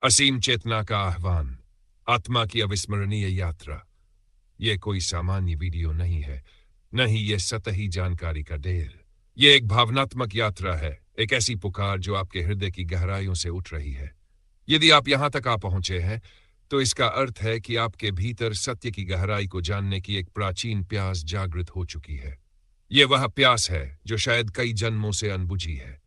असीम चेतना का आह्वान, आत्मा की अविस्मरणीय यात्रा। यह कोई सामान्य वीडियो नहीं है, न ही यह सतही जानकारी का ढेर। यह एक भावनात्मक यात्रा है, एक ऐसी पुकार जो आपके हृदय की गहराइयों से उठ रही है। यदि आप यहां तक आ पहुंचे हैं, तो इसका अर्थ है कि आपके भीतर सत्य की गहराई को जानने की एक प्राचीन प्यास जागृत हो चुकी है। यह वह प्यास है जो शायद कई जन्मों से अनबुझी है।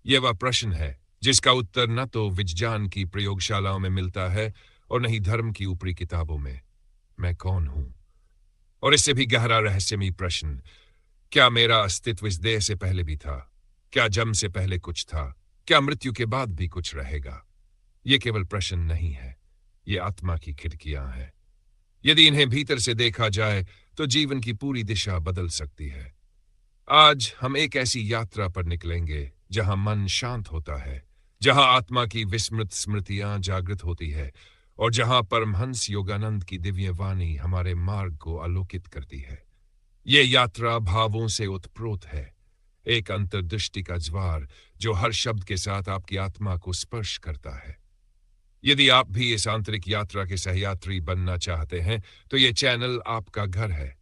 यह वह प्रश्न है जिसका उत्तर न तो विज्ञान की प्रयोगशालाओं में मिलता है और न ही धर्म की ऊपरी किताबों में। मैं कौन हूं? और इससे भी गहरा रहस्यमयी प्रश्न, क्या मेरा अस्तित्व इस देह से पहले भी था? क्या जन्म से पहले कुछ था? क्या मृत्यु के बाद भी कुछ रहेगा? ये केवल प्रश्न नहीं है, ये आत्मा की खिड़कियां हैं। यदि इन्हें भीतर से देखा जाए तो जीवन की पूरी दिशा बदल सकती है। आज हम एक ऐसी यात्रा पर निकलेंगे जहां मन शांत होता है, जहां आत्मा की विस्मृत स्मृतियां जागृत होती है और जहां परमहंस योगानंद की दिव्य वाणी हमारे मार्ग को आलोकित करती है। यह यात्रा भावों से उत्प्रोत है, एक अंतर्दृष्टि का ज्वार जो हर शब्द के साथ आपकी आत्मा को स्पर्श करता है। यदि आप भी इस आंतरिक यात्रा के सहयात्री बनना चाहते हैं, तो यह चैनल आपका घर है।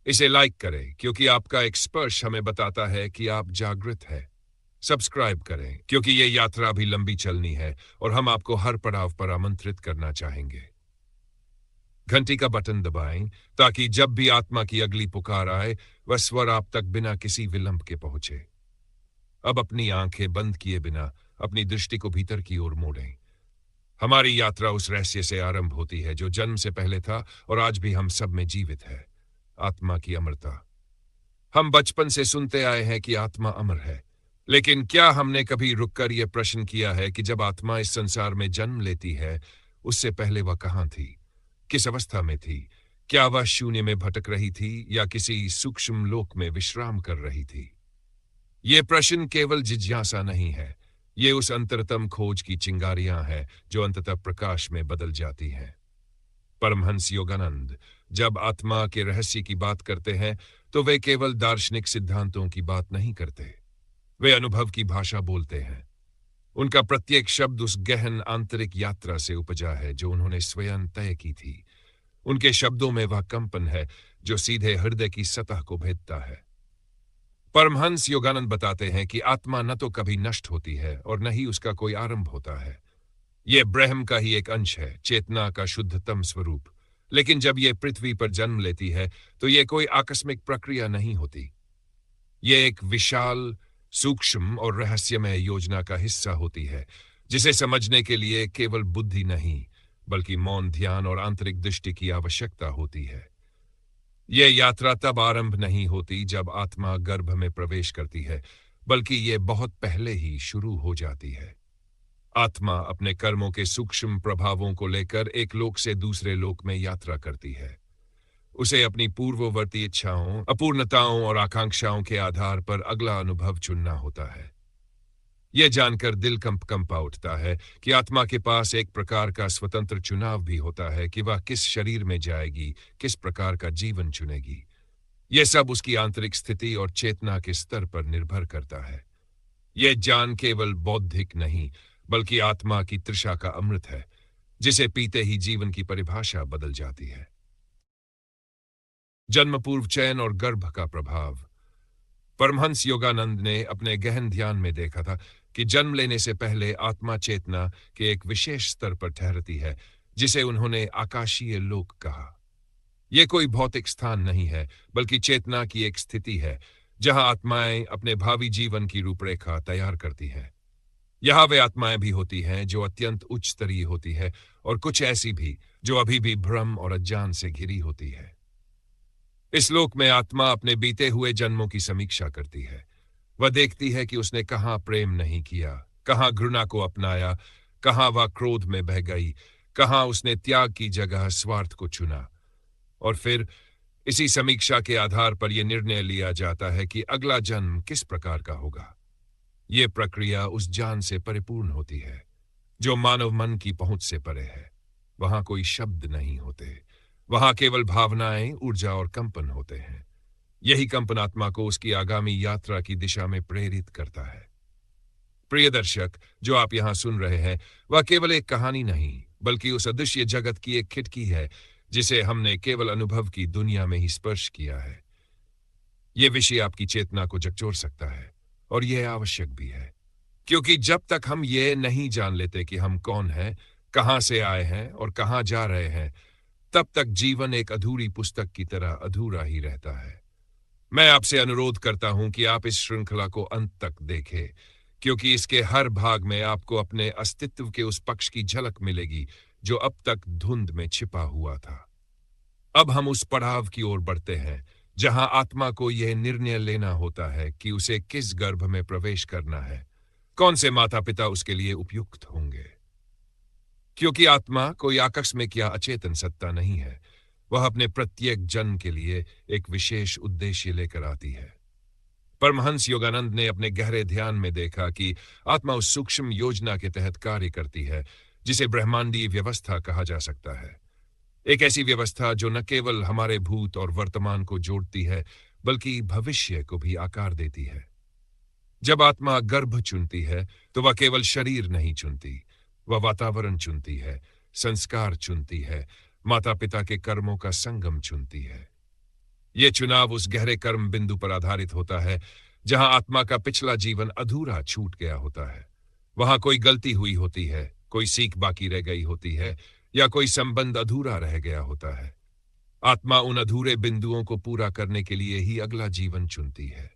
इसे लाइक करें क्योंकि आपका एक स्पर्श हमें बताता है कि आप जागृत हैं। सब्सक्राइब करें क्योंकि यह यात्रा भी लंबी चलनी है और हम आपको हर पड़ाव पर आमंत्रित करना चाहेंगे। घंटी का बटन दबाएं ताकि जब भी आत्मा की अगली पुकार आए, वह स्वर आप तक बिना किसी विलंब के पहुंचे। अब अपनी आंखें बंद किए बिना अपनी दृष्टि को भीतर की ओर मोड़ें। हमारी यात्रा उस रहस्य से आरंभ होती है जो जन्म से पहले था और आज भी हम सब में जीवित है, आत्मा की अमरता। हम बचपन से सुनते आए हैं कि आत्मा अमर है, लेकिन क्या हमने कभी रुककर यह प्रश्न किया है कि जब आत्मा इस संसार में जन्म लेती है, उससे पहले वह कहां थी, किस अवस्था में थी? क्या वह शून्य में भटक रही थी या किसी सूक्ष्म लोक में विश्राम कर रही थी? यह प्रश्न केवल जिज्ञासा नहीं है, ये उस अंतरतम खोज की चिंगारियां हैं जो अंततः प्रकाश में बदल जाती हैं। परमहंस योगानंद जब आत्मा के रहस्य की बात करते हैं, तो वे केवल दार्शनिक सिद्धांतों की बात नहीं करते, वे अनुभव की भाषा बोलते हैं। उनका प्रत्येक शब्द उस गहन आंतरिक यात्रा से उपजा है जो उन्होंने स्वयं तय की थी। उनके शब्दों में वह कंपन है जो सीधे हृदय की सतह को भेदता है। परमहंस योगानंद बताते हैं कि आत्मा न तो कभी नष्ट होती है और न ही उसका कोई आरंभ होता है। यह ब्रह्म का ही एक अंश है, चेतना का शुद्धतम स्वरूप। लेकिन जब यह पृथ्वी पर जन्म लेती है, तो यह कोई आकस्मिक प्रक्रिया नहीं होती। यह एक विशाल, सूक्ष्म और रहस्यमय योजना का हिस्सा होती है, जिसे समझने के लिए केवल बुद्धि नहीं, बल्कि मौन, ध्यान और आंतरिक दृष्टि की आवश्यकता होती है। यह यात्रा तब आरंभ नहीं होती जब आत्मा गर्भ में प्रवेश करती है, बल्कि यह बहुत पहले ही शुरू हो जाती है। आत्मा अपने कर्मों के सूक्ष्म प्रभावों को लेकर एक लोक से दूसरे लोक में यात्रा करती है। उसे अपनी पूर्ववर्ती इच्छाओं, अपूर्णताओं और आकांक्षाओं के आधार पर अगला अनुभव चुनना होता है। यह जानकर दिल कंपा उठता है कि आत्मा के पास एक प्रकार का स्वतंत्र चुनाव भी होता है कि वह किस शरीर में जाएगी, किस प्रकार का जीवन चुनेगी। यह सब उसकी आंतरिक स्थिति और चेतना के स्तर पर निर्भर करता है। यह ज्ञान केवल बौद्धिक नहीं, बल्कि आत्मा की तृषा का अमृत है, जिसे पीते ही जीवन की परिभाषा बदल जाती है। जन्म पूर्व चयन और गर्भ का प्रभाव। परमहंस योगानंद ने अपने गहन ध्यान में देखा था कि जन्म लेने से पहले आत्मा चेतना के एक विशेष स्तर पर ठहरती है, जिसे उन्होंने आकाशीय लोक कहा। यह कोई भौतिक स्थान नहीं है, बल्कि चेतना की एक स्थिति है जहां आत्माएं अपने भावी जीवन की रूपरेखा तैयार करती हैं। यहां वे आत्माएं भी होती हैं जो अत्यंत उच्च स्तरीय होती है और कुछ ऐसी भी जो अभी भी भ्रम और अज्ञान से घिरी होती है। इस लोक में आत्मा अपने बीते हुए जन्मों की समीक्षा करती है। वह देखती है कि उसने कहां प्रेम नहीं किया, कहां घृणा को अपनाया, कहां वह क्रोध में बह गई, कहां उसने त्याग की जगह स्वार्थ को चुना। और फिर इसी समीक्षा के आधार पर यह निर्णय लिया जाता है कि अगला जन्म किस प्रकार का होगा। यह प्रक्रिया उस ज्ञान से परिपूर्ण होती है जो मानव मन की पहुंच से परे है। वहां कोई शब्द नहीं होते, वहां केवल भावनाएं, ऊर्जा और कंपन होते हैं। यही कंपन आत्मा को उसकी आगामी यात्रा की दिशा में प्रेरित करता है। प्रिय दर्शक, जो आप यहां सुन रहे हैं वह केवल एक कहानी नहीं बल्कि उस अदृश्य जगत की एक खिड़की है जिसे हमने केवल अनुभव की दुनिया में ही स्पर्श किया है। यह विषय आपकी चेतना को झकझोर सकता है और यह आवश्यक भी है, क्योंकि जब तक हम ये नहीं जान लेते कि हम कौन हैं, कहां से आए हैं और कहां जा रहे हैं, तब तक जीवन एक अधूरी पुस्तक की तरह अधूरा ही रहता है। मैं आपसे अनुरोध करता हूं कि आप इस श्रृंखला को अंत तक देखें, क्योंकि इसके हर भाग में आपको अपने अस्तित्व के उस पक्ष की झलक मिलेगी जो अब तक धुंध में छिपा हुआ था। अब हम उस पड़ाव की ओर बढ़ते हैं जहां आत्मा को यह निर्णय लेना होता है कि उसे किस गर्भ में प्रवेश करना है, कौन से माता पिता उसके लिए उपयुक्त होंगे। क्योंकि आत्मा कोई आकस्मिक या अचेतन सत्ता नहीं है, वह अपने प्रत्येक जन्म के लिए एक विशेष उद्देश्य लेकर आती है। परमहंस योगानंद ने अपने गहरे ध्यान में देखा कि आत्मा उस सूक्ष्म योजना के तहत कार्य करती है जिसे ब्रह्मांडीय व्यवस्था कहा जा सकता है। एक ऐसी व्यवस्था जो न केवल हमारे भूत और वर्तमान को जोड़ती है बल्कि भविष्य को भी आकार देती है। जब आत्मा गर्भ चुनती है तो वह केवल शरीर नहीं चुनती, वह वातावरण चुनती है, संस्कार चुनती है, माता पिता के कर्मों का संगम चुनती है। यह चुनाव उस गहरे कर्म बिंदु पर आधारित होता है जहां आत्मा का पिछला जीवन अधूरा छूट गया होता है। वहां कोई गलती हुई होती है, कोई सीख बाकी रह गई होती है या कोई संबंध अधूरा रह गया होता है। आत्मा उन अधूरे बिंदुओं को पूरा करने के लिए ही अगला जीवन चुनती है।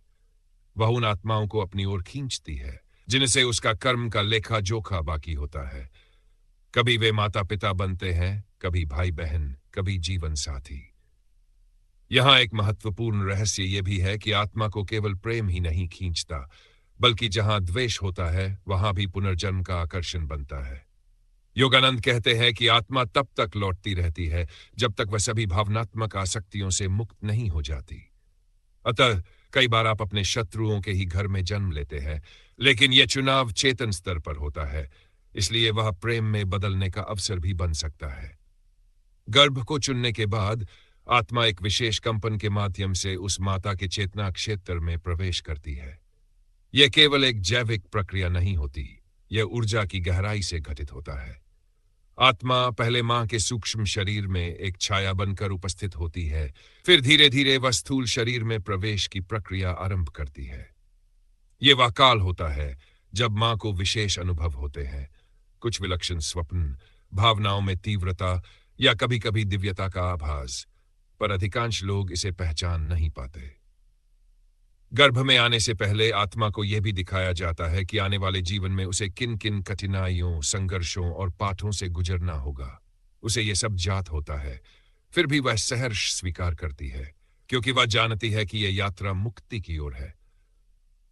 वह उन आत्माओं को अपनी ओर खींचती है जिनसे उसका कर्म का लेखा जोखा बाकी होता है। कभी वे माता पिता बनते हैं, कभी भाई बहन, कभी जीवन साथी। यहां एक महत्वपूर्ण रहस्य यह भी है कि आत्मा को केवल प्रेम ही नहीं खींचता, बल्कि जहां द्वेष होता है वहां भी पुनर्जन्म का आकर्षण बनता है। योगानंद कहते हैं कि आत्मा तब तक लौटती रहती है जब तक वह सभी भावनात्मक आसक्तियों से मुक्त नहीं हो जाती। अतः कई बार आप अपने शत्रुओं के ही घर में जन्म लेते हैं, लेकिन यह चुनाव चेतन स्तर पर होता है, इसलिए वह प्रेम में बदलने का अवसर भी बन सकता है। गर्भ को चुनने के बाद आत्मा एक विशेष कंपन के माध्यम से उस माता के चेतना क्षेत्र में प्रवेश करती है। यह केवल एक जैविक प्रक्रिया नहीं होती, यह ऊर्जा की गहराई से घटित होता है। आत्मा पहले मां के सूक्ष्म शरीर में एक छाया बनकर उपस्थित होती है, फिर धीरे धीरे वह स्थूल शरीर में प्रवेश की प्रक्रिया आरंभ करती है। यह वह काल होता है जब मां को विशेष अनुभव होते हैं, कुछ विलक्षण स्वप्न, भावनाओं में तीव्रता या कभी कभी दिव्यता का आभास, पर अधिकांश लोग इसे पहचान नहीं पाते। गर्भ में आने से पहले आत्मा को यह भी दिखाया जाता है कि आने वाले जीवन में उसे किन किन कठिनाइयों, संघर्षों और पाठों से गुजरना होगा। उसे यह सब ज्ञात होता है, फिर भी वह सहर्ष स्वीकार करती है, क्योंकि वह जानती है कि यह यात्रा मुक्ति की ओर है।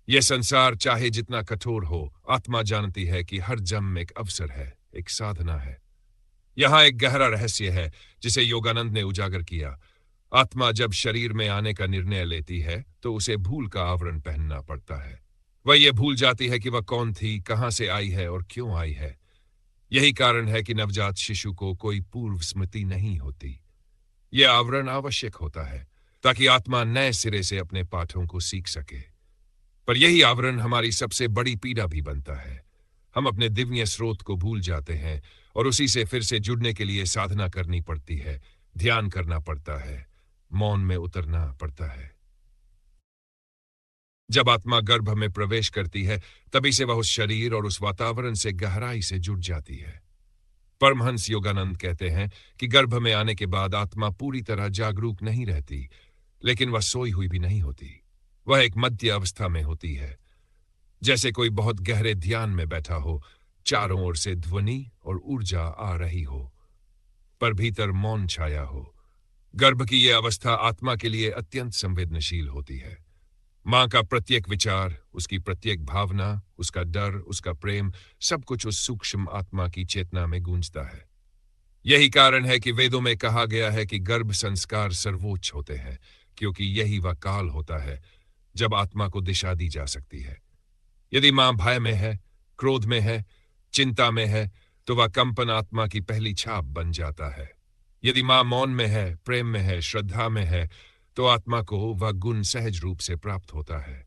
यह संसार चाहे जितना कठोर हो, आत्मा जानती है कि हर जन्म एक अवसर है, एक साधना है। यहां एक गहरा रहस्य है जिसे योगानंद ने उजागर किया। आत्मा जब शरीर में आने का निर्णय लेती है तो उसे भूल का आवरण पहनना पड़ता है। वह यह भूल जाती है कि वह कौन थी, कहां से आई है और क्यों आई है। यही कारण है कि नवजात शिशु को कोई पूर्व स्मृति नहीं होती। यह आवरण आवश्यक होता है ताकि आत्मा नए सिरे से अपने पाठों को सीख सके। पर यही आवरण हमारी सबसे बड़ी पीड़ा भी बनता है। हम अपने दिव्य स्रोत को भूल जाते हैं और उसी से फिर से जुड़ने के लिए साधना करनी पड़ती है, ध्यान करना पड़ता है, मौन में उतरना पड़ता है। जब आत्मा गर्भ में प्रवेश करती है तभी से वह उस शरीर और उस वातावरण से गहराई से जुड़ जाती है। परमहंस योगानंद कहते हैं कि गर्भ में आने के बाद आत्मा पूरी तरह जागरूक नहीं रहती, लेकिन वह सोई हुई भी नहीं होती। वह एक मध्य अवस्था में होती है, जैसे कोई बहुत गहरे ध्यान में बैठा हो, चारों ओर से ध्वनि और ऊर्जा आ रही हो, पर भीतर मौन छाया हो। गर्भ की यह अवस्था आत्मा के लिए अत्यंत संवेदनशील होती है। मां का प्रत्येक विचार, उसकी प्रत्येक भावना, उसका डर, उसका प्रेम, सब कुछ उस सूक्ष्म आत्मा की चेतना में गूंजता है। यही कारण है कि वेदों में कहा गया है कि गर्भ संस्कार सर्वोच्च होते हैं, क्योंकि यही वह काल होता है जब आत्मा को दिशा दी जा सकती है। यदि मां भय में है, क्रोध में है, चिंता में है, तो वह कंपन आत्मा की पहली छाप बन जाता है। यदि मां मौन में है, प्रेम में है, श्रद्धा में है, तो आत्मा को वह गुण सहज रूप से प्राप्त होता है।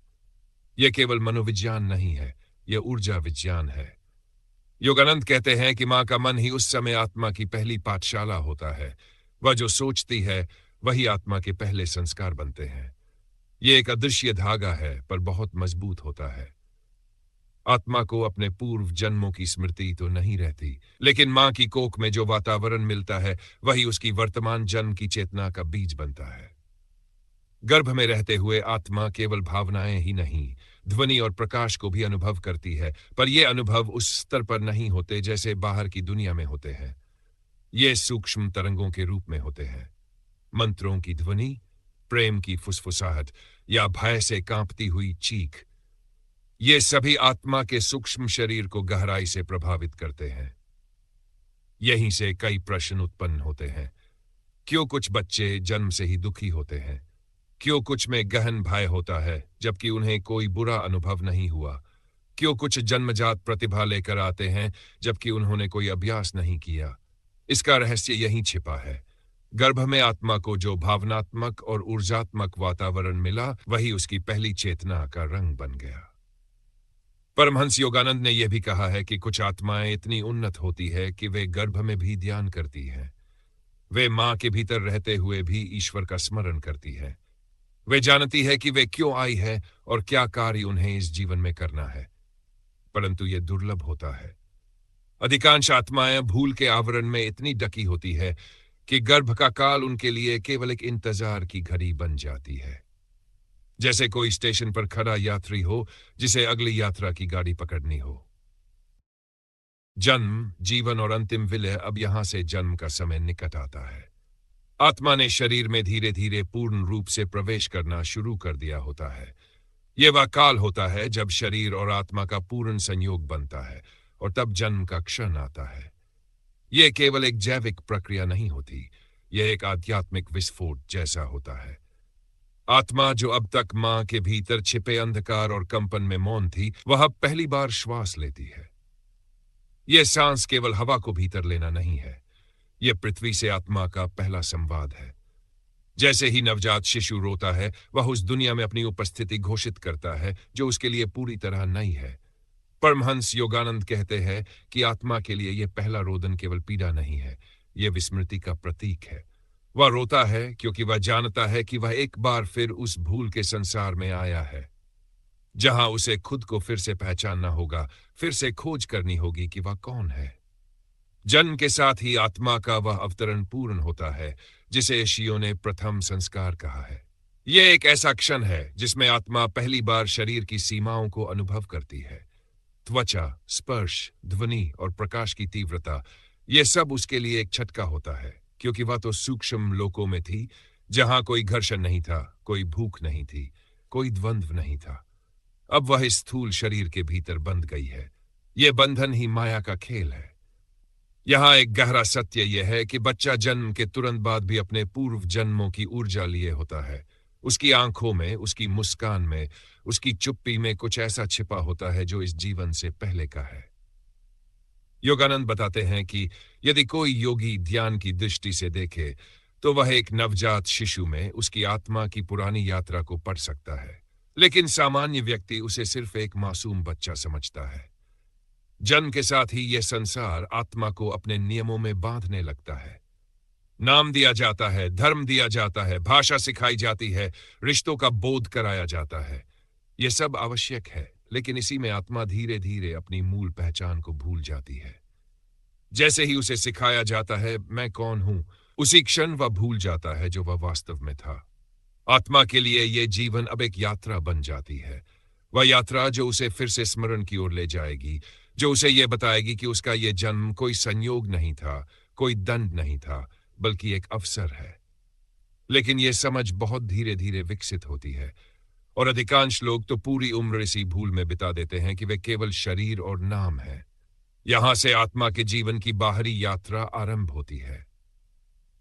यह केवल मनोविज्ञान नहीं है, यह ऊर्जा विज्ञान है। योगानंद कहते हैं कि मां का मन ही उस समय आत्मा की पहली पाठशाला होता है। वह जो सोचती है वही आत्मा के पहले संस्कार बनते हैं। यह एक अदृश्य धागा है, पर बहुत मजबूत होता है। आत्मा को अपने पूर्व जन्मों की स्मृति तो नहीं रहती, लेकिन मां की कोख में जो वातावरण मिलता है वही उसकी वर्तमान जन्म की चेतना का बीज बनता है। गर्भ में रहते हुए आत्मा केवल भावनाएं ही नहीं, ध्वनि और प्रकाश को भी अनुभव करती है, पर ये अनुभव उस स्तर पर नहीं होते जैसे बाहर की दुनिया में होते हैं। ये सूक्ष्म तरंगों के रूप में होते हैं। मंत्रों की ध्वनि, प्रेम की फुसफुसाहट या भय से कांपती हुई चीख, ये सभी आत्मा के सूक्ष्म शरीर को गहराई से प्रभावित करते हैं। यहीं से कई प्रश्न उत्पन्न होते हैं। क्यों कुछ बच्चे जन्म से ही दुखी होते हैं? क्यों कुछ में गहन भय होता है जबकि उन्हें कोई बुरा अनुभव नहीं हुआ? क्यों कुछ जन्मजात प्रतिभा लेकर आते हैं जबकि उन्होंने कोई अभ्यास नहीं किया? इसका रहस्य यहीं छिपा है। गर्भ में आत्मा को जो भावनात्मक और ऊर्जात्मक वातावरण मिला वही उसकी पहली चेतना का रंग बन गया। परमहंस योगानंद ने यह भी कहा है कि कुछ आत्माएं इतनी उन्नत होती है कि वे गर्भ में भी ध्यान करती हैं। वे मां के भीतर रहते हुए भी ईश्वर का स्मरण करती है। वे जानती है कि वे क्यों आई है और क्या कार्य उन्हें इस जीवन में करना है, परंतु यह दुर्लभ होता है। अधिकांश आत्माएं भूल के आवरण में इतनी ढकी होती है कि गर्भ का काल उनके लिए केवल एक इंतजार की घड़ी बन जाती है, जैसे कोई स्टेशन पर खड़ा यात्री हो जिसे अगली यात्रा की गाड़ी पकड़नी हो। जन्म, जीवन और अंतिम विलय, अब यहां से जन्म का समय निकट आता है। आत्मा ने शरीर में धीरे धीरे पूर्ण रूप से प्रवेश करना शुरू कर दिया होता है। यह वह काल होता है जब शरीर और आत्मा का पूर्ण संयोग बनता है और तब जन्म का क्षण आता है। यह केवल एक जैविक प्रक्रिया नहीं होती, यह एक आध्यात्मिक विस्फोट जैसा होता है। आत्मा जो अब तक मां के भीतर छिपे अंधकार और कंपन में मौन थी, वह अब पहली बार श्वास लेती है। यह सांस केवल हवा को भीतर लेना नहीं है, यह पृथ्वी से आत्मा का पहला संवाद है। जैसे ही नवजात शिशु रोता है, वह उस दुनिया में अपनी उपस्थिति घोषित करता है जो उसके लिए पूरी तरह नई है। परमहंस योगानंद कहते हैं कि आत्मा के लिए यह पहला रोदन केवल पीड़ा नहीं है, यह विस्मृति का प्रतीक है। वह रोता है क्योंकि वह जानता है कि वह एक बार फिर उस भूल के संसार में आया है, जहां उसे खुद को फिर से पहचानना होगा, फिर से खोज करनी होगी कि वह कौन है। जन्म के साथ ही आत्मा का वह अवतरण पूर्ण होता है जिसे ऋषियों ने प्रथम संस्कार कहा है। यह एक ऐसा क्षण है जिसमें आत्मा पहली बार शरीर की सीमाओं को अनुभव करती है। त्वचा, स्पर्श, ध्वनि और प्रकाश की तीव्रता, यह सब उसके लिए एक झटका होता है, क्योंकि वह तो सूक्ष्म लोकों में थी जहां कोई घर्षण नहीं था, कोई भूख नहीं थी, कोई द्वंद्व नहीं था। अब वह इस स्थूल शरीर के भीतर बंध गई है। यह बंधन ही माया का खेल है। यहां एक गहरा सत्य यह है कि बच्चा जन्म के तुरंत बाद भी अपने पूर्व जन्मों की ऊर्जा लिए होता है। उसकी आंखों में, उसकी मुस्कान में, उसकी चुप्पी में कुछ ऐसा छिपा होता है जो इस जीवन से पहले का है। योगानंद बताते हैं कि यदि कोई योगी ध्यान की दृष्टि से देखे तो वह एक नवजात शिशु में उसकी आत्मा की पुरानी यात्रा को पढ़ सकता है, लेकिन सामान्य व्यक्ति उसे सिर्फ एक मासूम बच्चा समझता है। जन्म के साथ ही यह संसार आत्मा को अपने नियमों में बांधने लगता है। नाम दिया जाता है, धर्म दिया जाता है, भाषा सिखाई जाती है, रिश्तों का बोध कराया जाता है। यह सब आवश्यक है, लेकिन इसी में आत्मा धीरे धीरे अपनी मूल पहचान को भूल जाती है। जैसे ही उसे सिखाया जाता है मैं कौन हूं, उसी क्षण वह भूल जाता है जो वह वास्तव में था। आत्मा के लिए यह जीवन अब एक यात्रा बन जाती है, वह यात्रा जो उसे फिर से स्मरण की ओर ले जाएगी, जो उसे यह बताएगी कि उसका यह जन्म कोई संयोग नहीं था, कोई दंड नहीं था, बल्कि एक अवसर है। लेकिन यह समझ बहुत धीरे धीरे विकसित होती है, और अधिकांश लोग तो पूरी उम्र इसी भूल में बिता देते हैं कि वे केवल शरीर और नाम है। यहां से आत्मा के जीवन की बाहरी यात्रा आरंभ होती है।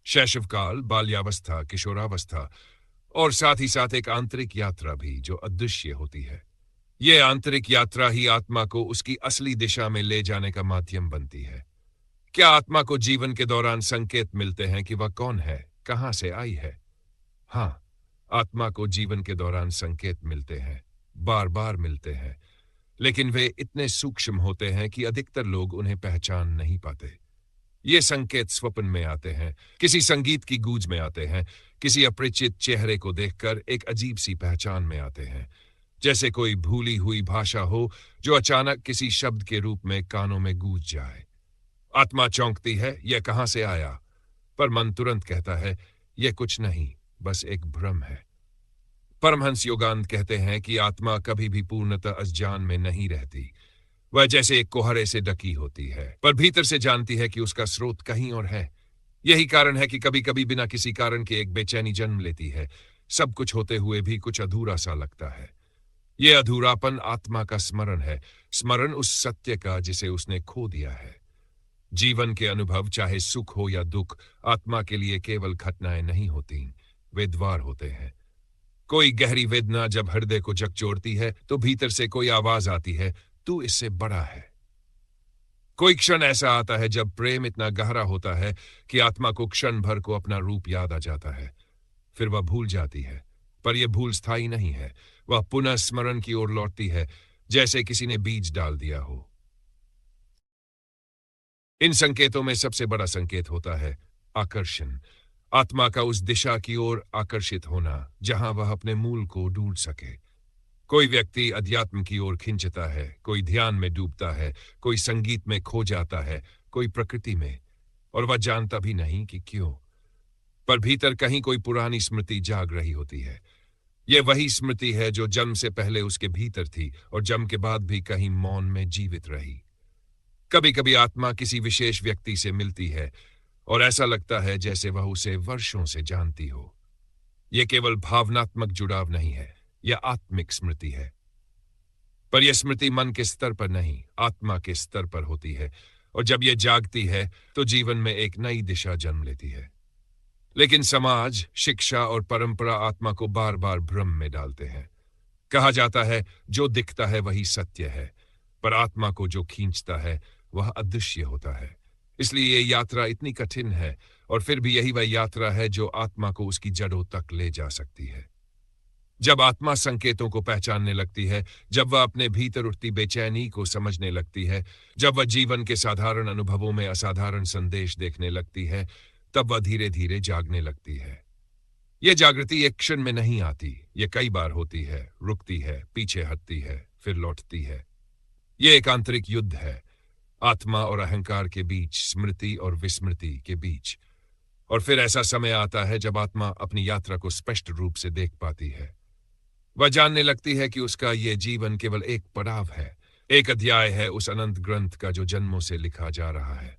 शैशवकाल, बाल्यावस्था, किशोरावस्था और साथ ही साथ एक आंतरिक यात्रा भी जो अदृश्य होती है। यह आंतरिक यात्रा ही आत्मा को उसकी असली दिशा में ले जाने का माध्यम बनती है। क्या आत्मा को जीवन के दौरान संकेत मिलते हैं कि वह कौन है, कहां से आई है? हाँ, आत्मा को जीवन के दौरान संकेत मिलते हैं, बार बार मिलते हैं, लेकिन वे इतने सूक्ष्म होते हैं कि अधिकतर लोग उन्हें पहचान नहीं पाते। ये संकेत स्वप्न में आते हैं, किसी संगीत की गूंज में आते हैं, किसी अपरिचित चेहरे को देखकर एक अजीब सी पहचान में आते हैं, जैसे कोई भूली हुई भाषा हो जो अचानक किसी शब्द के रूप में कानों में गूंज जाए। आत्मा चौंकती है, यह कहां से आया? पर मन तुरंत कहता है, यह कुछ नहीं, बस एक भ्रम है। परमहंस योगानंद कहते हैं कि आत्मा कभी भी पूर्णतः अज्ञान में नहीं रहती। वह जैसे एक कोहरे से ढकी होती है, पर भीतर से जानती है कि उसका स्रोत कहीं और है। यही कारण है कि कभी-कभी बिना किसी कारण के एक बेचैनी जन्म लेती है। सब कुछ होते हुए भी कुछ अधूरा सा लगता है। यह अधूरापन आत्मा का स्मरण है, स्मरण उस सत्य का जिसे उसने खो दिया है। जीवन के अनुभव, चाहे सुख हो या दुख, आत्मा के लिए केवल घटनाएं नहीं होती, वे द्वार होते हैं। कोई गहरी वेदना जब हृदय को झकझोरती है तो भीतर से कोई आवाज आती है, तू इससे बड़ा है। कोई क्षण ऐसा आता है जब प्रेम इतना गहरा होता है कि आत्मा को क्षण भर को अपना रूप याद आ जाता है। फिर वह भूल जाती है, पर यह भूल स्थायी नहीं है। वह पुनः स्मरण की ओर लौटती है, जैसे किसी ने बीज डाल दिया हो। इन संकेतों में सबसे बड़ा संकेत होता है आकर्षण, आत्मा का उस दिशा की ओर आकर्षित होना जहां वह अपने मूल को ढूंढ सके। कोई व्यक्ति अध्यात्म की ओर खिंचता है, कोई ध्यान में डूबता है, कोई संगीत में खो जाता है, कोई प्रकृति में, और वह जानता भी नहीं कि क्यों। पर भीतर कहीं कोई पुरानी स्मृति जाग रही होती है। यह वही स्मृति है जो जन्म से पहले उसके भीतर थी और जन्म के बाद भी कहीं मौन में जीवित रही। कभी कभी आत्मा किसी विशेष व्यक्ति से मिलती है और ऐसा लगता है जैसे वह उसे वर्षों से जानती हो। यह केवल भावनात्मक जुड़ाव नहीं है, यह आत्मिक स्मृति है। पर यह स्मृति मन के स्तर पर नहीं, आत्मा के स्तर पर होती है, और जब यह जागती है तो जीवन में एक नई दिशा जन्म लेती है। लेकिन समाज, शिक्षा और परंपरा आत्मा को बार बार भ्रम में डालते हैं। कहा जाता है जो दिखता है वही सत्य है, पर आत्मा को जो खींचता है वह अदृश्य होता है। इसलिए यह यात्रा इतनी कठिन है, और फिर भी यही वह यात्रा है जो आत्मा को उसकी जड़ों तक ले जा सकती है। जब आत्मा संकेतों को पहचानने लगती है, जब वह अपने भीतर उठती बेचैनी को समझने लगती है, जब वह जीवन के साधारण अनुभवों में असाधारण संदेश देखने लगती है, तब वह धीरे धीरे जागने लगती है। यह जागृति एक क्षण में नहीं आती, यह कई बार होती है, रुकती है, पीछे हटती है, फिर लौटती है। यह एक आंतरिक युद्ध है, आत्मा और अहंकार के बीच, स्मृति और विस्मृति के बीच। और फिर ऐसा समय आता है जब आत्मा अपनी यात्रा को स्पष्ट रूप से देख पाती है। वह जानने लगती है कि उसका यह जीवन केवल एक पड़ाव है, एक अध्याय है उस अनंत ग्रंथ का जो जन्मों से लिखा जा रहा है।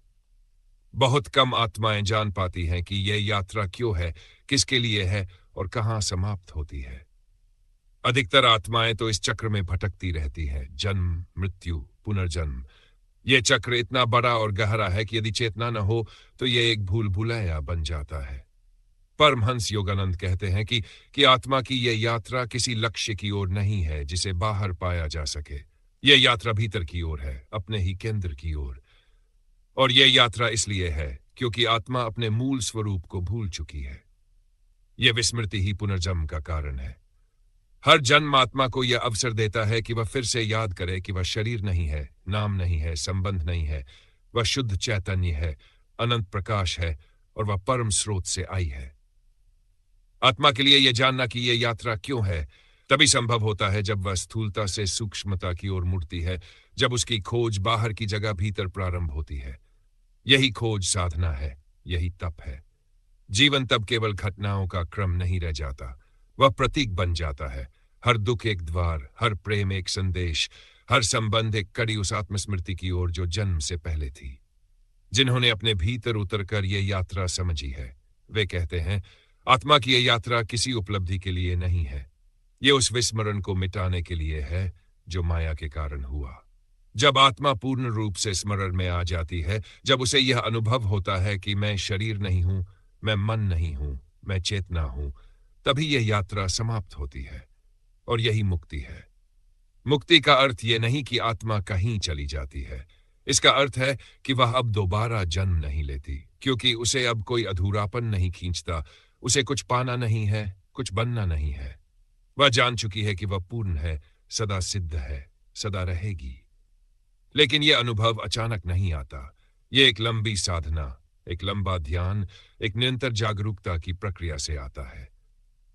बहुत कम आत्माएं जान पाती हैं कि यह यात्रा क्यों है, किसके लिए है और कहां समाप्त होती है। अधिकतर आत्माएं तो इस चक्र में भटकती रहती हैं, जन्म, मृत्यु, पुनर्जन्म। यह चक्र इतना बड़ा और गहरा है कि यदि चेतना न हो तो यह एक भूल भुलैया बन जाता है। परमहंस योगानंद कहते हैं कि आत्मा की यह यात्रा किसी लक्ष्य की ओर नहीं है जिसे बाहर पाया जा सके। यह यात्रा भीतर की ओर है, अपने ही केंद्र की ओर। और यह यात्रा इसलिए है क्योंकि आत्मा अपने मूल स्वरूप को भूल चुकी है। यह विस्मृति ही पुनर्जन्म का कारण है। हर जन्म आत्मा को यह अवसर देता है कि वह फिर से याद करे कि वह शरीर नहीं है, नाम नहीं है, संबंध नहीं है। वह शुद्ध चैतन्य है, अनंत प्रकाश है, और वह परम स्रोत से आई है। आत्मा के लिए यह जानना कि यह यात्रा क्यों है तभी संभव होता है जब वह स्थूलता से सूक्ष्मता की ओर मुड़ती है, जब उसकी खोज बाहर की जगह भीतर प्रारंभ होती है। यही खोज साधना है, यही तप है। जीवन तब केवल घटनाओं का क्रम नहीं रह जाता, वह प्रतीक बन जाता है। हर दुख एक द्वार, हर प्रेम एक संदेश, हर संबंध एक कड़ी उस आत्मस्मृति की ओर जो जन्म से पहले थी। जिन्होंने अपने भीतर उतरकर यह यात्रा समझी है, वे कहते हैं आत्मा की यह यात्रा किसी उपलब्धि के लिए नहीं है, यह उस विस्मरण को मिटाने के लिए है जो माया के कारण हुआ। जब आत्मा पूर्ण रूप से स्मरण में आ जाती है, जब उसे यह अनुभव होता है कि मैं शरीर नहीं हूं, मैं मन नहीं हूं, मैं चेतना हूं, तभी यह यात्रा समाप्त होती है। और यही मुक्ति है। मुक्ति का अर्थ यह नहीं कि आत्मा कहीं चली जाती है, इसका अर्थ है कि वह अब दोबारा जन्म नहीं लेती, क्योंकि उसे अब कोई अधूरापन नहीं खींचता, उसे कुछ पाना नहीं है, कुछ बनना नहीं है। वह जान चुकी है कि वह पूर्ण है, सदा सिद्ध है, सदा रहेगी। लेकिन यह अनुभव अचानक नहीं आता। ये एक लंबी साधना, एक लंबा ध्यान, एक निरंतर जागरूकता की प्रक्रिया से आता है।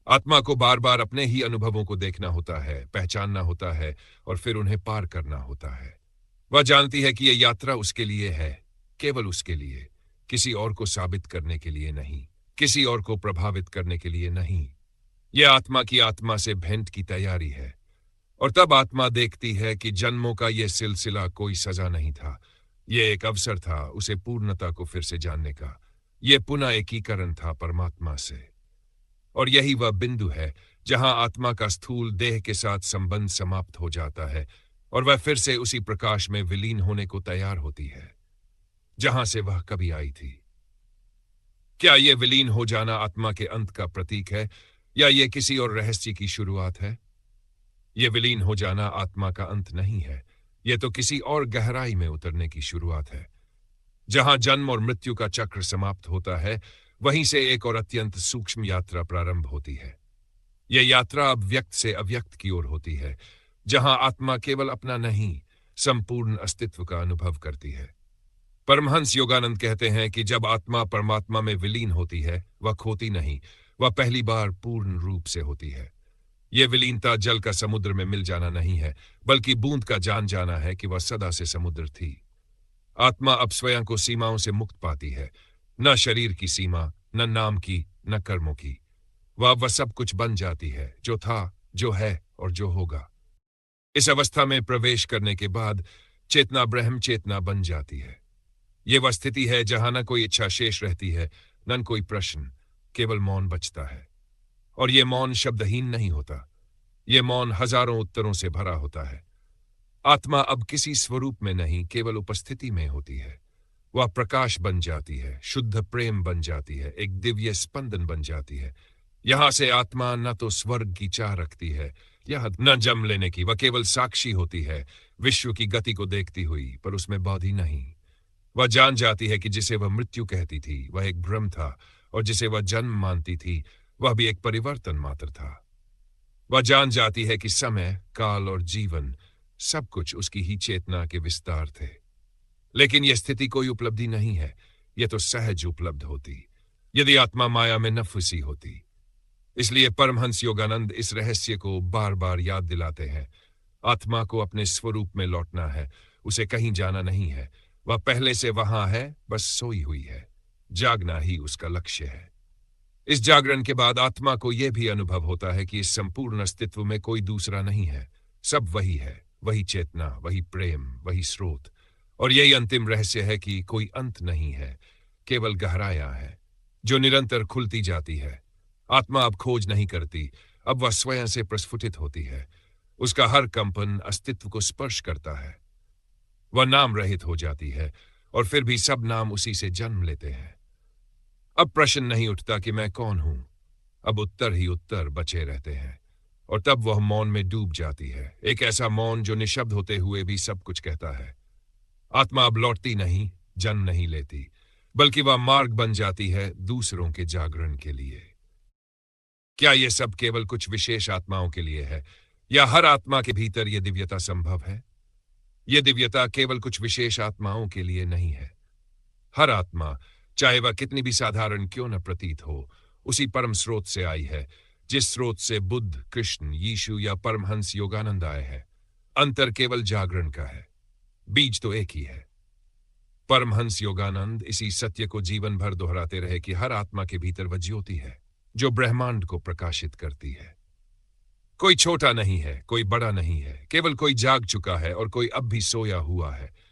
आत्मा को बार बार अपने ही अनुभवों को देखना होता है, पहचानना होता है और फिर उन्हें पार करना होता है। वह जानती है कि यह यात्रा उसके लिए है, केवल उसके लिए, किसी और को साबित करने के लिए नहीं, किसी और को प्रभावित करने के लिए नहीं। यह आत्मा की आत्मा से भेंट की तैयारी है। और तब आत्मा देखती है कि जन्मों का यह सिलसिला कोई सजा नहीं था। यह एक अवसर था उसे पूर्णता को फिर से जानने का। यह पुनः एकीकरण था परमात्मा से। और यही वह बिंदु है जहां आत्मा का स्थूल देह के साथ संबंध समाप्त हो जाता है और वह फिर से उसी प्रकाश में विलीन होने को तैयार होती है जहां से वह कभी आई थी। क्या यह विलीन हो जाना आत्मा के अंत का प्रतीक है या यह किसी और रहस्य की शुरुआत है? यह विलीन हो जाना आत्मा का अंत नहीं है, यह तो किसी और गहराई में उतरने की शुरुआत है। जहां जन्म और मृत्यु का चक्र समाप्त होता है, वहीं से एक और अत्यंत सूक्ष्म यात्रा प्रारंभ होती है। यह यात्रा अब व्यक्त से अव्यक्त की ओर होती है, जहां आत्मा केवल अपना नहीं, संपूर्ण अस्तित्व का अनुभव करती है। परमहंस योगानंद कहते हैं कि जब आत्मा परमात्मा में विलीन होती है, वह खोती नहीं, वह पहली बार पूर्ण रूप से होती है। यह विलीनता जल का समुद्र में मिल जाना नहीं है, बल्कि बूंद का जान जाना है कि वह सदा से समुद्र थी। आत्मा अब स्वयं को सीमाओं से मुक्त पाती है, न शरीर की सीमा, न नाम की, न कर्मों की। वह सब कुछ बन जाती है, जो था, जो है और जो होगा। इस अवस्था में प्रवेश करने के बाद चेतना ब्रह्म चेतना बन जाती है। यह वह स्थिति है जहां न कोई इच्छा शेष रहती है, न कोई प्रश्न, केवल मौन बचता है। और यह मौन शब्दहीन नहीं होता, यह मौन हजारों उत्तरों से भरा होता है। आत्मा अब किसी स्वरूप में नहीं, केवल उपस्थिति में होती है। वह प्रकाश बन जाती है, शुद्ध प्रेम बन जाती है, एक दिव्य स्पंदन बन जाती है। यहां से आत्मा न तो स्वर्ग की चाह रखती है, यह न जन्म लेने की, वह केवल साक्षी होती है, विश्व की गति को देखती हुई, पर उसमें बौधी नहीं। वह जान जाती है कि जिसे वह मृत्यु कहती थी, वह एक भ्रम था, और जिसे वह जन्म मानती थी, वह भी एक परिवर्तन मात्र था। वह जान जाती है कि समय, काल और जीवन सब कुछ उसकी ही चेतना के विस्तार थे। लेकिन यह स्थिति कोई उपलब्धि नहीं है, यह तो सहज उपलब्ध होती, यदि आत्मा माया में न फंसी होती। इसलिए परमहंस योगानंद इस रहस्य को बार बार याद दिलाते हैं। आत्मा को अपने स्वरूप में लौटना है, उसे कहीं जाना नहीं है। वह पहले से वहां है, बस सोई हुई है। जागना ही उसका लक्ष्य है। इस जागरण के बाद आत्मा को यह भी अनुभव होता है कि इस संपूर्ण अस्तित्व में कोई दूसरा नहीं है, सब वही है, वही चेतना, वही प्रेम, वही स्रोत। और यही अंतिम रहस्य है कि कोई अंत नहीं है, केवल गहराया है जो निरंतर खुलती जाती है। आत्मा अब खोज नहीं करती, अब वह स्वयं से प्रस्फुटित होती है। उसका हर कंपन अस्तित्व को स्पर्श करता है। वह नाम रहित हो जाती है, और फिर भी सब नाम उसी से जन्म लेते हैं। अब प्रश्न नहीं उठता कि मैं कौन हूं, अब उत्तर ही उत्तर बचे रहते हैं। और तब वह मौन में डूब जाती है, एक ऐसा मौन जो निशब्द होते हुए भी सब कुछ कहता है। आत्मा अब लौटती नहीं, जन्म नहीं लेती, बल्कि वह मार्ग बन जाती है दूसरों के जागरण के लिए। क्या यह सब केवल कुछ विशेष आत्माओं के लिए है, या हर आत्मा के भीतर यह दिव्यता संभव है? यह दिव्यता केवल कुछ विशेष आत्माओं के लिए नहीं है। हर आत्मा, चाहे वह कितनी भी साधारण क्यों न प्रतीत हो, उसी परम स्रोत से आई है, जिस स्रोत से बुद्ध, कृष्ण, यीशु या परमहंस योगानंद आए हैं। अंतर केवल जागरण का है, बीज तो एक ही है। परमहंस योगानंद इसी सत्य को जीवन भर दोहराते रहे कि हर आत्मा के भीतर वह ज्योति है जो ब्रह्मांड को प्रकाशित करती है। कोई छोटा नहीं है, कोई बड़ा नहीं है, केवल कोई जाग चुका है और कोई अब भी सोया हुआ है।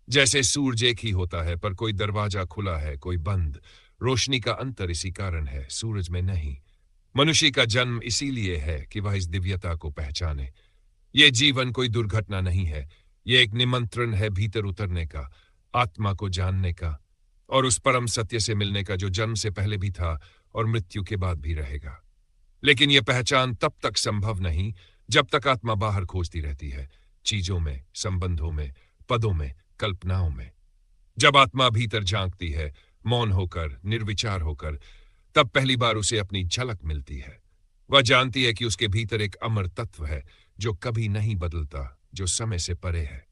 जैसे सूरज एक ही होता है, पर कोई दरवाजा खुला है, कोई बंद। रोशनी का अंतर इसी कारण है, सूरज में नहीं। मनुष्य का जन्म इसीलिए है कि वह इस दिव्यता को पहचाने। यह जीवन कोई दुर्घटना नहीं है, यह एक निमंत्रण है भीतर उतरने का, आत्मा को जानने का, और उस परम सत्य से मिलने का जो जन्म से पहले भी था और मृत्यु के बाद भी रहेगा। लेकिन यह पहचान तब तक संभव नहीं जब तक आत्मा बाहर खोजती रहती है, चीजों में, संबंधों में, पदों में, कल्पनाओं में। जब आत्मा भीतर झांकती है, मौन होकर, निर्विचार होकर, तब पहली बार उसे अपनी झलक मिलती है। वह जानती है कि उसके भीतर एक अमर तत्व है जो कभी नहीं बदलता, जो समय से परे है।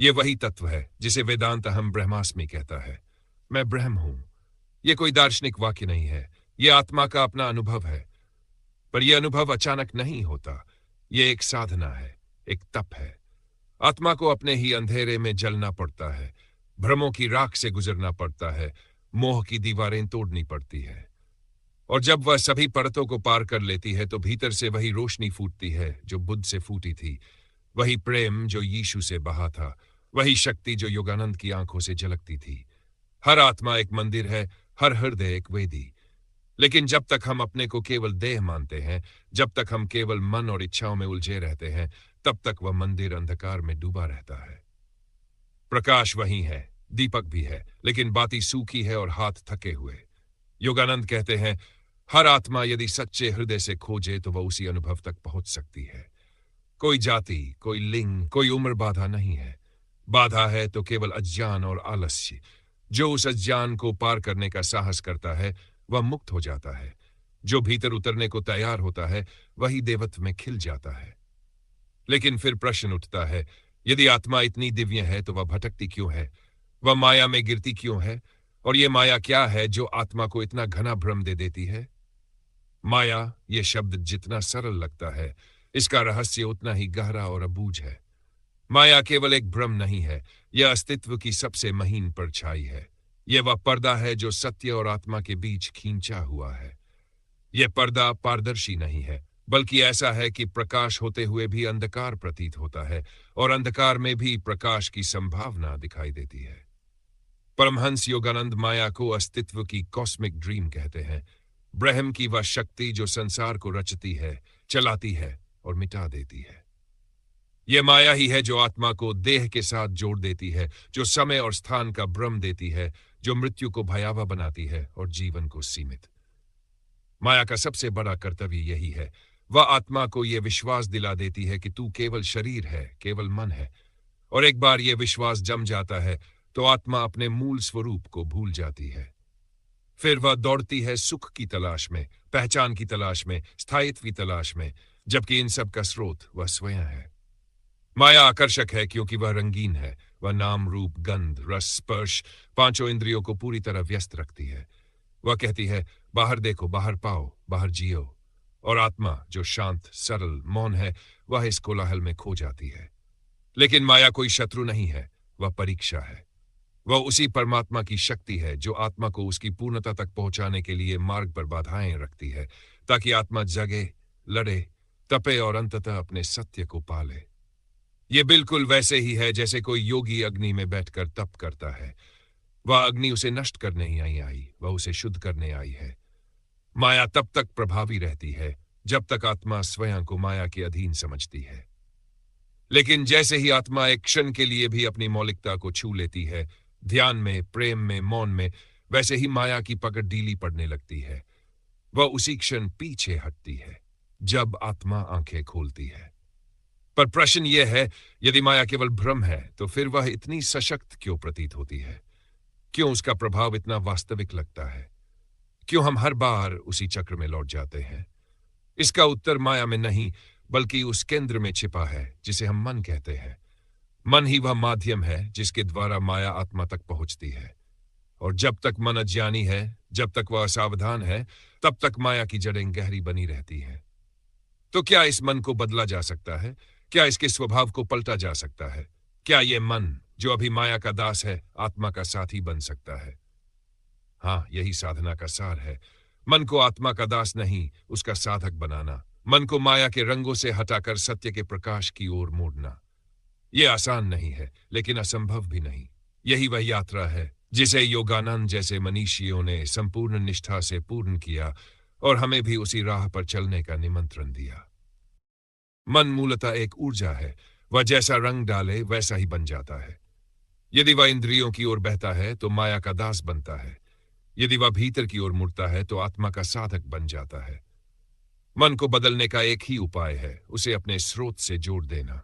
ये वही तत्व है जिसे वेदांत हम ब्रह्मास्मि कहता है। मैं ब्रह्म हूं। यह कोई दार्शनिक वाक्य नहीं है, यह आत्मा का अपना अनुभव है। पर यह अनुभव अचानक नहीं होता। यह एक साधना है, एक तप है। आत्मा को अपने ही अंधेरे में जलना पड़ता है, भ्रमों की राख से गुजरना पड़ता है, मोह की दीवारें तोड़नी पड़ती है। और जब वह सभी परतों को पार कर लेती है तो भीतर से वही रोशनी फूटती है जो बुद्ध से फूटी थी, वही प्रेम जो यीशु से बहा था, वही शक्ति जो योगानंद की आंखों से झलकती थी। हर आत्मा एक मंदिर है, हर हृदय एक वेदी। लेकिन जब तक हम अपने को केवल देह मानते हैं, जब तक हम केवल मन और इच्छाओं में उलझे रहते हैं, तब तक वह मंदिर अंधकार में डूबा रहता है। प्रकाश वही है, दीपक भी है, लेकिन बाती सूखी है और हाथ थके हुए। योगानंद कहते हैं, हर आत्मा यदि सच्चे हृदय से खोजे तो वह उसी अनुभव तक पहुंच सकती है। कोई जाति, कोई लिंग, कोई उम्र बाधा नहीं है। बाधा है तो केवल अज्ञान और आलस्य। जो उस अज्ञान को पार करने का साहस करता है वह मुक्त हो जाता है। जो भीतर उतरने को तैयार होता है वही देवत्व में खिल जाता है। लेकिन फिर प्रश्न उठता है, यदि आत्मा इतनी दिव्य है तो वह भटकती क्यों है? वह माया में गिरती क्यों है? और ये माया क्या है जो आत्मा को इतना घना भ्रम दे देती है? माया, ये शब्द जितना सरल लगता है, इसका रहस्य उतना ही गहरा और अबूझ है। माया केवल एक भ्रम नहीं है, यह अस्तित्व की सबसे महीन परछाई है। यह वह पर्दा है जो सत्य और आत्मा के बीच खींचा हुआ है। यह पर्दा पारदर्शी नहीं है, बल्कि ऐसा है कि प्रकाश होते हुए भी अंधकार प्रतीत होता है और अंधकार में भी प्रकाश की संभावना दिखाई देती है। परमहंस योगानंद माया को अस्तित्व की कॉस्मिक ड्रीम कहते हैं, ब्रह्म की वह शक्ति जो संसार को रचती है, चलाती है और मिटा देती है। यह माया ही है जो आत्मा को देह के साथ जोड़ देती है, जो समय और स्थान का भ्रम देती है, जो मृत्यु को भयावह बनाती है और जीवन को सीमित। माया का सबसे बड़ा कर्तव्य यही है, वह आत्मा को यह विश्वास दिला देती है कि तू केवल शरीर है, केवल मन है। और एक बार यह विश्वास जम जाता है तो आत्मा अपने मूल स्वरूप को भूल जाती है। फिर वह दौड़ती है सुख की तलाश में, पहचान की तलाश में, स्थायित्व की तलाश में, जबकि इन सब का स्रोत वह स्वयं है। माया आकर्षक है क्योंकि वह रंगीन है। वह नाम, रूप, गंध, रस, स्पर्श, पांचों इंद्रियों को पूरी तरह व्यस्त रखती है। वह कहती है, बाहर देखो, बाहर पाओ, बाहर जियो। और आत्मा जो शांत, सरल, मौन है, वह इस कोलाहल में खो जाती है। लेकिन माया कोई शत्रु नहीं है, वह परीक्षा है। वह उसी परमात्मा की शक्ति है जो आत्मा को उसकी पूर्णता तक पहुंचाने के लिए मार्ग पर बाधाएं रखती है, ताकि आत्मा जगे, लड़े, तपे और अंततः अपने सत्य को पाले। यह बिल्कुल वैसे ही है जैसे कोई योगी अग्नि में बैठकर तप करता है। वह अग्नि उसे नष्ट करने ही नहीं आई, वह उसे शुद्ध करने आई है। माया तब तक प्रभावी रहती है जब तक आत्मा स्वयं को माया के अधीन समझती है। लेकिन जैसे ही आत्मा एक क्षण के लिए भी अपनी मौलिकता को छू लेती है, ध्यान में, प्रेम में, मौन में, वैसे ही माया की पकड़ ढीली पड़ने लगती है। वह उसी क्षण पीछे हटती है जब आत्मा आंखें खोलती है। पर प्रश्न यह है, यदि माया केवल भ्रम है तो फिर वह इतनी सशक्त क्यों प्रतीत होती है? क्यों उसका प्रभाव इतना वास्तविक लगता है? क्यों हम हर बार उसी चक्र में लौट जाते हैं? इसका उत्तर माया में नहीं, बल्कि उस केंद्र में छिपा है जिसे हम मन कहते हैं। मन ही वह माध्यम है जिसके द्वारा माया आत्मा तक पहुंचती है। और जब तक मन अज्ञानी है, जब तक वह असावधान है, तब तक माया की जड़ें गहरी बनी रहती हैं। तो क्या इस मन को बदला जा सकता है? क्या इसके स्वभाव को पलटा जा सकता है? क्या यह मन, जो अभी माया का दास है, आत्मा का साथी बन सकता है? हाँ, यही साधना का सार है। मन को आत्मा का दास नहीं, उसका साधक बनाना। मन को माया के रंगों से हटाकर सत्य के प्रकाश की ओर मोड़ना। यह आसान नहीं है, लेकिन असंभव भी नहीं। यही वह यात्रा है जिसे योगानंद जैसे मनीषियों ने संपूर्ण निष्ठा से पूर्ण किया और हमें भी उसी राह पर चलने का निमंत्रण दिया। मन मूलतः एक ऊर्जा है, वह जैसा रंग डाले वैसा ही बन जाता है। यदि वह इंद्रियों की ओर बहता है तो माया का दास बनता है। यदि वह भीतर की ओर मुड़ता है तो आत्मा का साधक बन जाता है। मन को बदलने का एक ही उपाय है, उसे अपने स्रोत से जोड़ देना।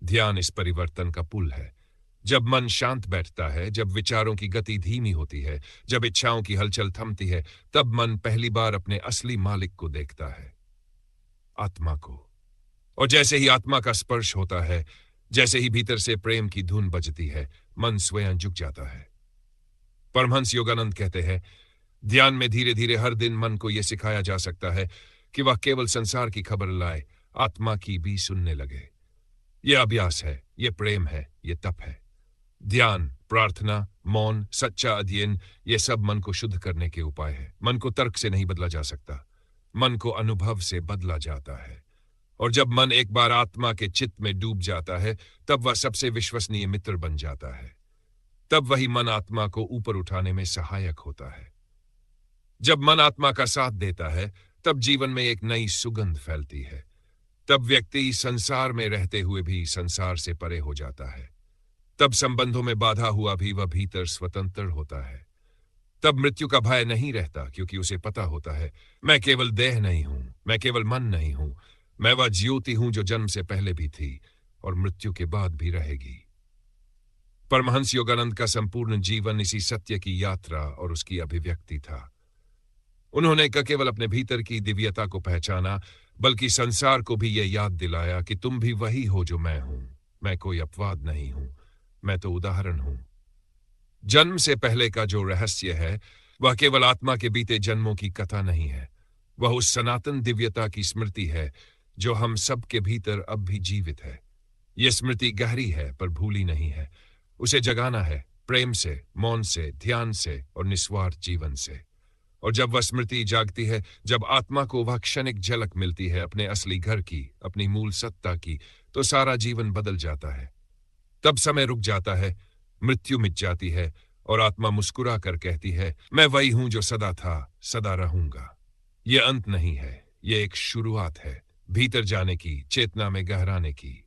ध्यान इस परिवर्तन का पुल है। जब मन शांत बैठता है, जब विचारों की गति धीमी होती है, जब इच्छाओं की हलचल थमती है, तब मन पहली बार अपने असली मालिक को देखता है, आत्मा को। और जैसे ही आत्मा का स्पर्श होता है, जैसे ही भीतर से प्रेम की धुन बजती है, मन स्वयं झुक जाता है। परमहंस योगानंद कहते हैं, ध्यान में धीरे धीरे हर दिन मन को यह सिखाया जा सकता है कि वह केवल संसार की खबर लाए, आत्मा की भी सुनने लगे। यह अभ्यास है, यह प्रेम है, यह तप है। ध्यान, प्रार्थना, मौन, सच्चा अध्ययन, यह सब मन को शुद्ध करने के उपाय है। मन को तर्क से नहीं बदला जा सकता, मन को अनुभव से बदला जाता है। और जब मन एक बार आत्मा के चित्त में डूब जाता है, तब वह सबसे विश्वसनीय मित्र बन जाता है। तब वही मन आत्मा को ऊपर उठाने में सहायक होता है। जब मन आत्मा का साथ देता है, तब जीवन में एक नई सुगंध फैलती है। तब व्यक्ति संसार में रहते हुए भी संसार से परे हो जाता है। तब संबंधों में बाधा हुआ भी वह भीतर स्वतंत्र होता है। तब मृत्यु का भय नहीं रहता, क्योंकि उसे पता होता है, मैं केवल देह नहीं हूं, मैं केवल मन नहीं हूं, मैं वह ज्योति हूं जो जन्म से पहले भी थी और मृत्यु के बाद भी रहेगी। परमहंस योगानंद का संपूर्ण जीवन इसी सत्य की यात्रा और उसकी अभिव्यक्ति था। उन्होंने न केवल अपने भीतर की दिव्यता को पहचाना, बल्कि संसार को भी यह याद दिलाया कि तुम भी वही हो जो मैं हूं। मैं कोई अपवाद नहीं हूं, मैं तो उदाहरण हूं। जन्म से पहले का जो रहस्य है, वह केवल आत्मा के बीते जन्मों की कथा नहीं है। वह उस सनातन दिव्यता की स्मृति है जो हम सब के भीतर अब भी जीवित है। यह स्मृति गहरी है पर भूली नहीं है। उसे जगाना है, प्रेम से, मौन से, ध्यान से और निस्वार्थ जीवन से। और जब वह स्मृति जागती है, जब आत्मा को वह क्षणिक झलक मिलती है अपने असली घर की, अपनी मूल सत्ता की, तो सारा जीवन बदल जाता है। तब समय रुक जाता है, मृत्यु मिट जाती है और आत्मा मुस्कुरा कर कहती है, मैं वही हूं जो सदा था, सदा रहूंगा। यह अंत नहीं है, यह एक शुरुआत है, भीतर जाने की, चेतना में गहराने की।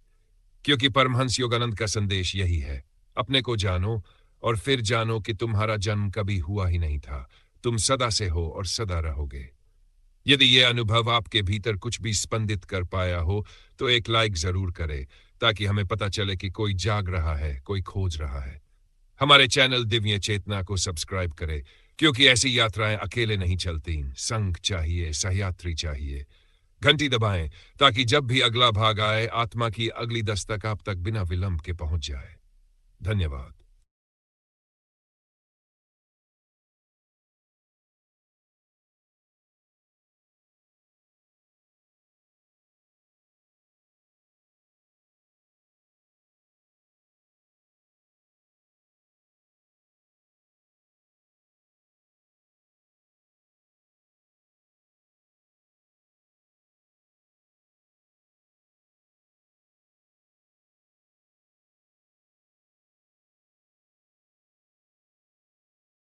क्योंकि परमहंस योगानंद का संदेश यही है, अपने को जानो और फिर जानो कि तुम्हारा जन्म कभी हुआ ही नहीं था। तुम सदा से हो और सदा रहोगे। यदि यह अनुभव आपके भीतर कुछ भी स्पंदित कर पाया हो, तो एक लाइक जरूर करें, ताकि हमें पता चले कि कोई जाग रहा है, कोई खोज रहा है। हमारे चैनल दिव्य चेतना को सब्सक्राइब करें, क्योंकि ऐसी यात्राएं अकेले नहीं चलती, संग चाहिए, सहयात्री चाहिए। घंटी दबाएं ताकि जब भी अगला भाग आए, आत्मा की अगली दस्तक आप तक बिना विलंब के पहुंच जाए। धन्यवाद।